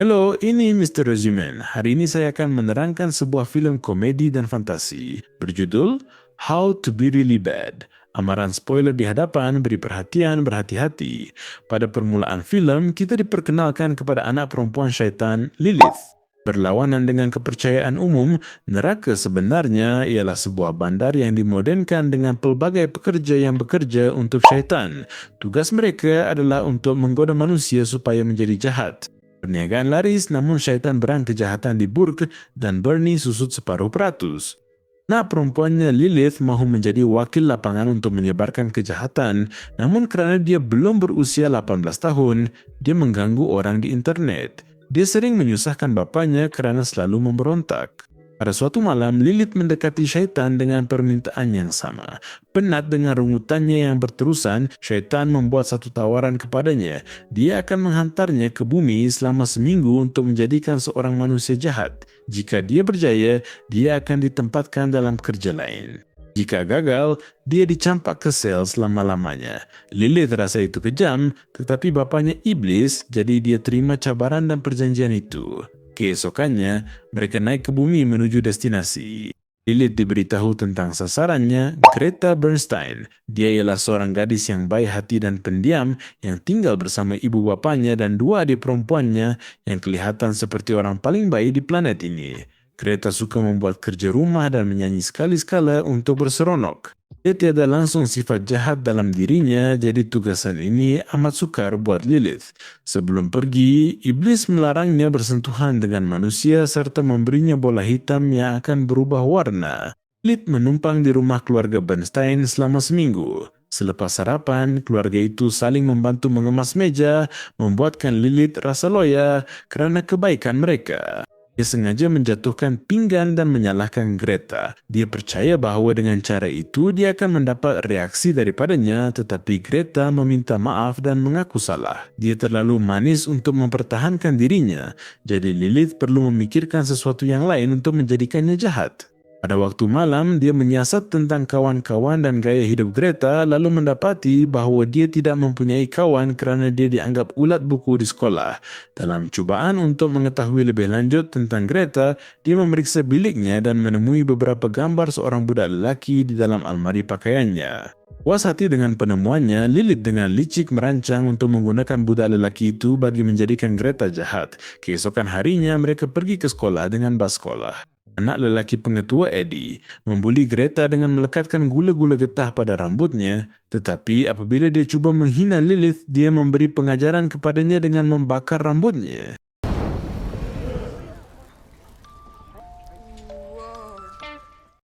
Halo, ini Mr. Resumen. Hari ini saya akan menerangkan sebuah film komedi dan fantasi berjudul How to Be Really Bad. Amaran spoiler di hadapan, beri perhatian, berhati-hati. Pada permulaan film, kita diperkenalkan kepada anak perempuan syaitan, Lilith. Berlawanan dengan kepercayaan umum, neraka sebenarnya ialah sebuah bandar yang dimodenkan dengan pelbagai pekerja yang bekerja untuk syaitan. Tugas mereka adalah untuk menggoda manusia supaya menjadi jahat. Perniagaan laris, namun syaitan berang kejahatan di Burg dan Bernie susut separuh peratus. Nak perempuannya Lilith mahu menjadi wakil lapangan untuk menyebarkan kejahatan, namun kerana dia belum berusia 18 tahun, dia mengganggu orang di internet. Dia sering menyusahkan bapanya kerana selalu memberontak. Pada suatu malam, Lilith mendekati syaitan dengan permintaan yang sama. Penat dengan rungutannya yang berterusan, syaitan membuat satu tawaran kepadanya. Dia akan menghantarnya ke bumi selama seminggu untuk menjadikan seorang manusia jahat. Jika dia berjaya, dia akan ditempatkan dalam kerja lain. Jika gagal, dia dicampak ke sel selama-lamanya. Lilith rasa itu kejam, tetapi bapanya iblis, jadi dia terima cabaran dan perjanjian itu. Keesokannya, mereka naik ke bumi menuju destinasi. Lilith diberitahu tentang sasarannya, Greta Bernstein. Dia ialah seorang gadis yang baik hati dan pendiam yang tinggal bersama ibu bapanya dan dua adik perempuannya yang kelihatan seperti orang paling baik di planet ini. Greta suka membuat kerja rumah dan menyanyi sekali-sekala untuk berseronok. Dia tiada langsung sifat jahat dalam dirinya, jadi tugasan ini amat sukar buat Lilith. Sebelum pergi, iblis melarangnya bersentuhan dengan manusia serta memberinya bola hitam yang akan berubah warna. Lilith menumpang di rumah keluarga Bernstein selama seminggu. Selepas sarapan, keluarga itu saling membantu mengemas meja, membuatkan Lilith rasa loya kerana kebaikan mereka. Dia sengaja menjatuhkan pinggan dan menyalahkan Greta. Dia percaya bahawa dengan cara itu dia akan mendapat reaksi daripadanya, tetapi Greta meminta maaf dan mengaku salah. Dia terlalu manis untuk mempertahankan dirinya, jadi Lilith perlu memikirkan sesuatu yang lain untuk menjadikannya jahat. Pada waktu malam, dia menyiasat tentang kawan-kawan dan gaya hidup Greta lalu mendapati bahawa dia tidak mempunyai kawan kerana dia dianggap ulat buku di sekolah. Dalam cubaan untuk mengetahui lebih lanjut tentang Greta, dia memeriksa biliknya dan menemui beberapa gambar seorang budak lelaki di dalam almari pakaiannya. Puas hati dengan penemuannya, Lilith dengan licik merancang untuk menggunakan budak lelaki itu bagi menjadikan Greta jahat. Keesokan harinya, mereka pergi ke sekolah dengan bas sekolah. Anak lelaki pengetua Eddie membuli Greta dengan melekatkan gula-gula getah pada rambutnya, tetapi apabila dia cuba menghina Lilith, dia memberi pengajaran kepadanya dengan membakar rambutnya.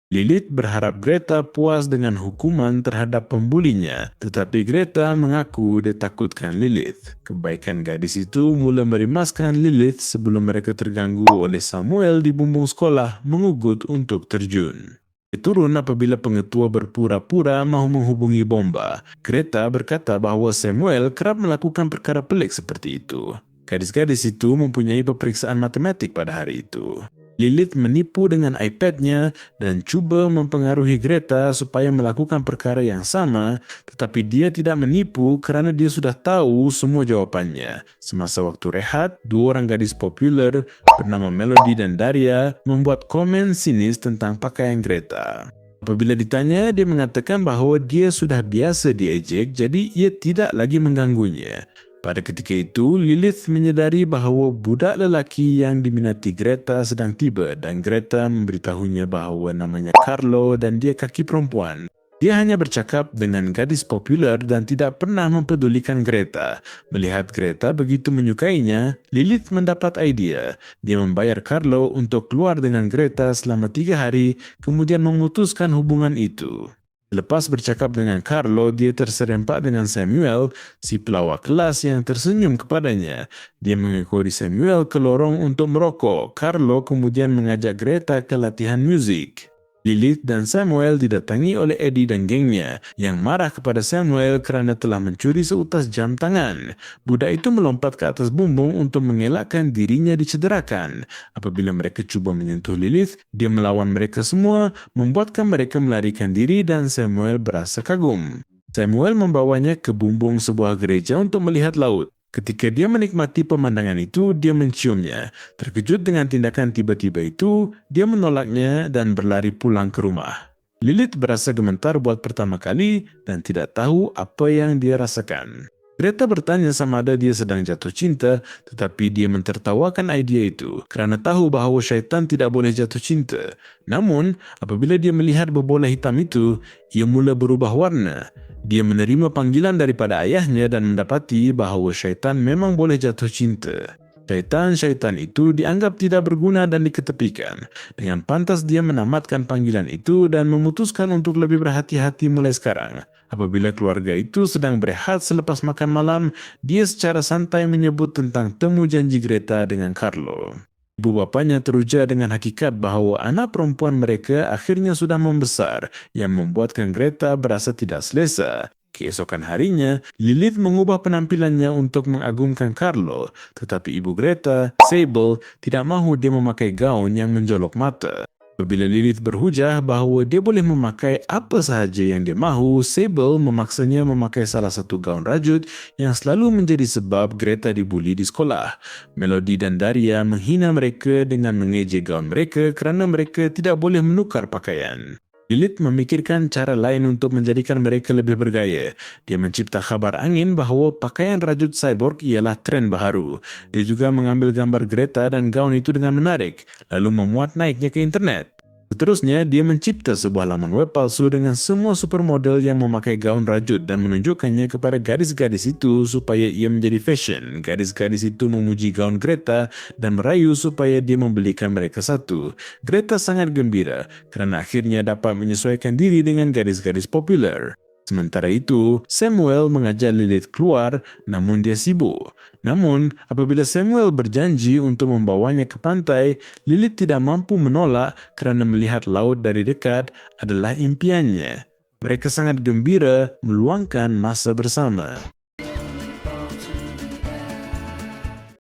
Lilith berharap Greta puas dengan hukuman terhadap pembulinya, tetapi Greta mengaku dia takutkan Lilith. Kebaikan gadis itu mula merimaskan Lilith sebelum mereka terganggu oleh Samuel di bumbung sekolah mengugut untuk terjun. Dia turun apabila pengetua berpura-pura mahu menghubungi Bomba. Greta berkata bahawa Samuel kerap melakukan perkara pelik seperti itu. Gadis-gadis itu mempunyai peperiksaan matematik pada hari itu. Lilith menipu dengan iPad-nya dan cuba mempengaruhi Greta supaya melakukan perkara yang sama, tetapi dia tidak menipu kerana dia sudah tahu semua jawapannya. Semasa waktu rehat, dua orang gadis popular bernama Melody dan Daria membuat komen sinis tentang pakaian Greta. Apabila ditanya, dia mengatakan bahawa dia sudah biasa diejek, jadi ia tidak lagi mengganggunya. Pada ketika itu, Lilith menyedari bahawa budak lelaki yang diminati Greta sedang tiba dan Greta memberitahunya bahawa namanya Carlo dan dia kaki perempuan. Dia hanya bercakap dengan gadis popular dan tidak pernah mempedulikan Greta. Melihat Greta begitu menyukainya, Lilith mendapat idea. Dia membayar Carlo untuk keluar dengan Greta selama 3 hari, kemudian memutuskan hubungan itu. Lepas bercakap dengan Carlo, dia terserempak dengan Samuel, si pelawak kelas yang tersenyum kepadanya. Dia mengikuti Samuel ke lorong untuk merokok. Carlo kemudian mengajak Greta ke latihan muzik. Lilith dan Samuel didatangi oleh Eddie dan gengnya yang marah kepada Samuel kerana telah mencuri seutas jam tangan. Budak itu melompat ke atas bumbung untuk mengelakkan dirinya dicederakan. Apabila mereka cuba menyentuh Lilith, dia melawan mereka semua, membuatkan mereka melarikan diri dan Samuel berasa kagum. Samuel membawanya ke bumbung sebuah gereja untuk melihat laut. Ketika dia menikmati pemandangan itu, dia menciumnya. Terkejut dengan tindakan tiba-tiba itu, dia menolaknya dan berlari pulang ke rumah. Lilith berasa gemetar buat pertama kali dan tidak tahu apa yang dia rasakan. Greta bertanya sama ada dia sedang jatuh cinta, tetapi dia mentertawakan ide itu kerana tahu bahawa syaitan tidak boleh jatuh cinta. Namun, apabila dia melihat berbola hitam itu, ia mula berubah warna. Dia menerima panggilan daripada ayahnya dan mendapati bahawa syaitan memang boleh jatuh cinta. Syaitan-syaitan itu dianggap tidak berguna dan diketepikan. Dengan pantas dia menamatkan panggilan itu dan memutuskan untuk lebih berhati-hati mulai sekarang. Apabila keluarga itu sedang berehat selepas makan malam, dia secara santai menyebut tentang temu janji Greta dengan Carlo. Ibu bapanya teruja dengan hakikat bahawa anak perempuan mereka akhirnya sudah membesar yang membuatkan Greta berasa tidak selesa. Keesokan harinya, Lilith mengubah penampilannya untuk mengagumkan Carlo, tetapi ibu Greta, Sable, tidak mahu dia memakai gaun yang menjolok mata. Apabila Lilith berhujah bahawa dia boleh memakai apa sahaja yang dia mahu, Sable memaksanya memakai salah satu gaun rajut yang selalu menjadi sebab Greta dibuli di sekolah. Melody dan Daria menghina mereka dengan mengejek gaun mereka kerana mereka tidak boleh menukar pakaian. Lilith memikirkan cara lain untuk menjadikan mereka lebih bergaya. Dia mencipta khabar angin bahawa pakaian rajut cyborg ialah tren baharu. Dia juga mengambil gambar Greta dan gaun itu dengan menarik, lalu memuat naiknya ke internet. Seterusnya, dia mencipta sebuah laman web palsu dengan semua supermodel yang memakai gaun rajut dan menunjukkannya kepada gadis-gadis itu supaya ia menjadi fashion. Gadis-gadis itu memuji gaun Greta dan merayu supaya dia membelikan mereka satu. Greta sangat gembira kerana akhirnya dapat menyesuaikan diri dengan gadis-gadis popular. Sementara itu, Samuel mengajak Lilith keluar, namun dia sibuk. Namun, apabila Samuel berjanji untuk membawanya ke pantai, Lilith tidak mampu menolak kerana melihat laut dari dekat adalah impiannya. Mereka sangat gembira meluangkan masa bersama.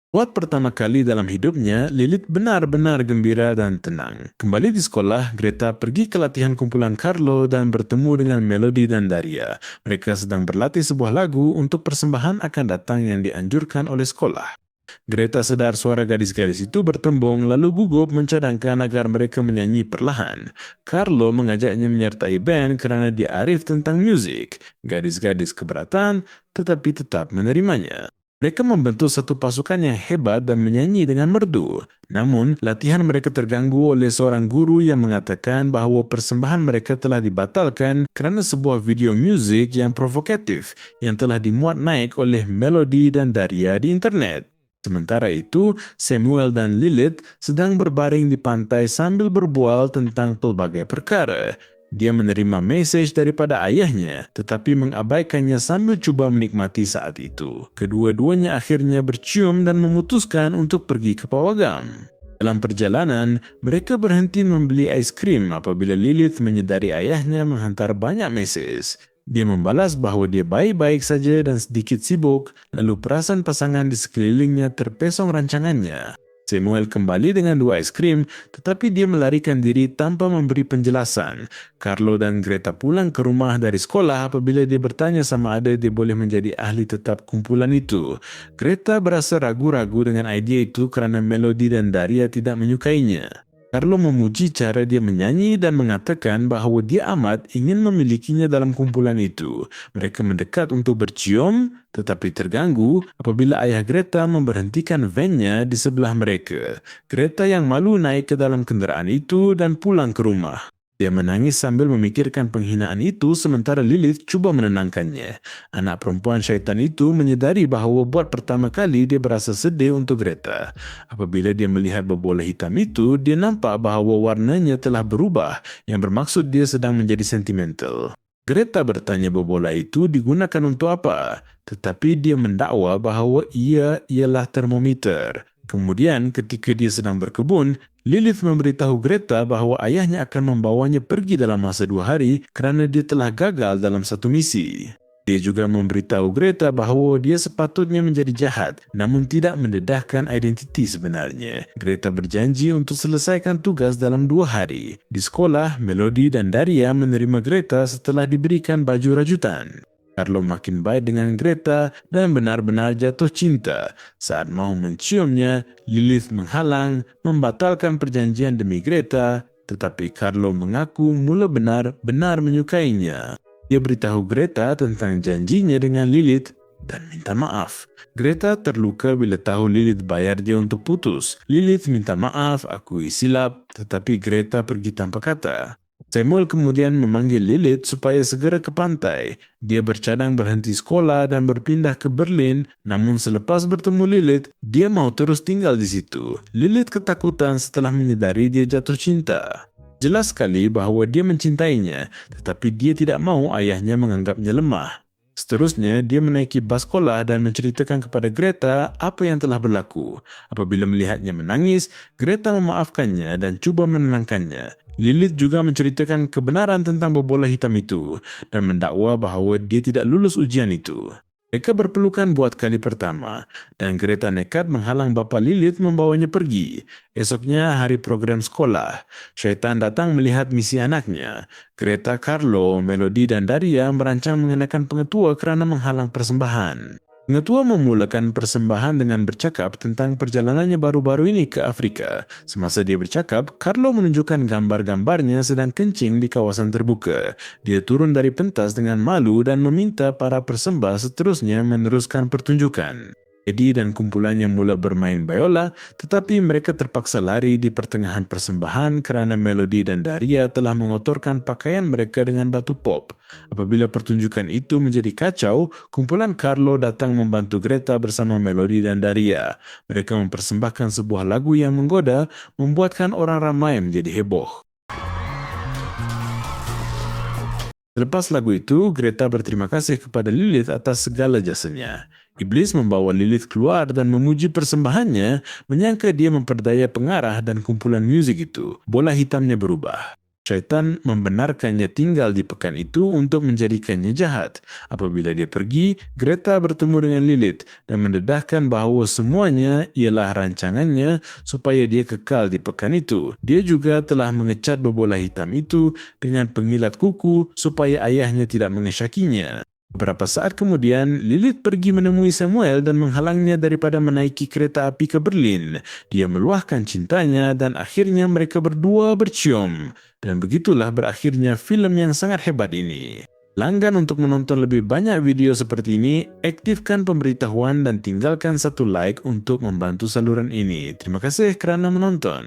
Buat pertama kali dalam hidupnya, Lilith benar-benar gembira dan tenang. Kembali di sekolah, Greta pergi ke latihan kumpulan Carlo dan bertemu dengan Melody dan Daria. Mereka sedang berlatih sebuah lagu untuk persembahan akan datang yang dianjurkan oleh sekolah. Greta sedar suara gadis-gadis itu bertembung lalu gugup mencadangkan agar mereka menyanyi perlahan. Carlo mengajaknya menyertai band kerana dia arif tentang muzik. Gadis-gadis keberatan tetapi tetap menerimanya. Mereka membentuk satu pasukan yang hebat dan menyanyi dengan merdu. Namun, latihan mereka terganggu oleh seorang guru yang mengatakan bahawa persembahan mereka telah dibatalkan kerana sebuah video muzik yang provokatif yang telah dimuat naik oleh Melody dan Daria di internet. Sementara itu, Samuel dan Lilith sedang berbaring di pantai sambil berbual tentang pelbagai perkara. Dia menerima mesej daripada ayahnya, tetapi mengabaikannya sambil cuba menikmati saat itu. Kedua-duanya akhirnya bercium dan memutuskan untuk pergi ke pawagam. Dalam perjalanan, mereka berhenti membeli ais krim apabila Lilith menyedari ayahnya menghantar banyak mesej. Dia membalas bahawa dia baik-baik saja dan sedikit sibuk, lalu perasan pasangan di sekelilingnya terpesong rancangannya. Samuel kembali dengan 2 ais krim, tetapi dia melarikan diri tanpa memberi penjelasan. Carlo dan Greta pulang ke rumah dari sekolah apabila dia bertanya sama ada dia boleh menjadi ahli tetap kumpulan itu. Greta berasa ragu-ragu dengan idea itu kerana Melody dan Daria tidak menyukainya. Carlo memuji cara dia menyanyi dan mengatakan bahawa dia amat ingin memilikinya dalam kumpulan itu. Mereka mendekat untuk bercium, tetapi terganggu apabila ayah Greta memberhentikan van-nya di sebelah mereka. Greta yang malu naik ke dalam kenderaan itu dan pulang ke rumah. Dia menangis sambil memikirkan penghinaan itu sementara Lilith cuba menenangkannya. Anak perempuan syaitan itu menyedari bahawa buat pertama kali dia berasa sedih untuk Greta. Apabila dia melihat berbola hitam itu, dia nampak bahawa warnanya telah berubah yang bermaksud dia sedang menjadi sentimental. Greta bertanya berbola itu digunakan untuk apa, tetapi dia mendakwa bahawa ia ialah termometer. Kemudian ketika dia sedang berkebun, Lilith memberitahu Greta bahawa ayahnya akan membawanya pergi dalam masa 2 hari kerana dia telah gagal dalam satu misi. Dia juga memberitahu Greta bahawa dia sepatutnya menjadi jahat namun tidak mendedahkan identiti sebenarnya. Greta berjanji untuk selesaikan tugas dalam 2 hari. Di sekolah, Melody dan Daria menerima Greta setelah diberikan baju rajutan. Carlo makin baik dengan Greta dan benar-benar jatuh cinta. Saat mau menciumnya, Lilith menghalang, membatalkan perjanjian demi Greta, tetapi Carlo mengaku mula benar-benar menyukainya. Dia beritahu Greta tentang janjinya dengan Lilith dan minta maaf. Greta terluka bila tahu Lilith bayar dia untuk putus. Lilith minta maaf, akui silap, tetapi Greta pergi tanpa kata. Samuel kemudian memanggil Lilith supaya segera ke pantai. Dia bercadang berhenti sekolah dan berpindah ke Berlin, namun selepas bertemu Lilith, dia mau terus tinggal di situ. Lilith ketakutan setelah menyadari dia jatuh cinta. Jelas sekali bahwa dia mencintainya, tetapi dia tidak mau ayahnya menganggapnya lemah. Seterusnya, dia menaiki bas sekolah dan menceritakan kepada Greta apa yang telah berlaku. Apabila melihatnya menangis, Greta memaafkannya dan cuba menenangkannya. Lilith juga menceritakan kebenaran tentang bola hitam itu dan mendakwa bahwa dia tidak lulus ujian itu. Mereka berpelukan buat kali pertama dan Greta nekat menghalang bapa Lilith membawanya pergi. Esoknya hari program sekolah, Syaitan datang melihat misi anaknya. Greta, Carlo, Melody dan Daria merancang mengenakan pengetua kerana menghalang persembahan. Pengetua memulakan persembahan dengan bercakap tentang perjalanannya baru-baru ini ke Afrika. Semasa dia bercakap, Carlo menunjukkan gambar-gambarnya sedang kencing di kawasan terbuka. Dia turun dari pentas dengan malu dan meminta para persembah seterusnya meneruskan pertunjukan. Eddie dan kumpulannya mula bermain biola, tetapi mereka terpaksa lari di pertengahan persembahan kerana Melody dan Daria telah mengotorkan pakaian mereka dengan batu pop. Apabila pertunjukan itu menjadi kacau, kumpulan Carlo datang membantu Greta bersama Melody dan Daria. Mereka mempersembahkan sebuah lagu yang menggoda, membuatkan orang ramai menjadi heboh. Selepas lagu itu, Greta berterima kasih kepada Lilith atas segala jasanya. Iblis membawa Lilith keluar dan memuji persembahannya, menyangka dia memperdaya pengarah dan kumpulan musik itu. Bola hitamnya berubah. Syaitan membenarkannya tinggal di pekan itu untuk menjadikannya jahat. Apabila dia pergi, Greta bertemu dengan Lilith dan mendedahkan bahawa semuanya ialah rancangannya supaya dia kekal di pekan itu. Dia juga telah mengecat bola hitam itu dengan pengilat kuku supaya ayahnya tidak mengesyakinya. Beberapa saat kemudian, Lilith pergi menemui Samuel dan menghalangnya daripada menaiki kereta api ke Berlin. Dia meluahkan cintanya dan akhirnya mereka berdua bercium. Dan begitulah berakhirnya film yang sangat hebat ini. Langgan untuk menonton lebih banyak video seperti ini, aktifkan pemberitahuan dan tinggalkan satu like untuk membantu saluran ini. Terima kasih kerana menonton.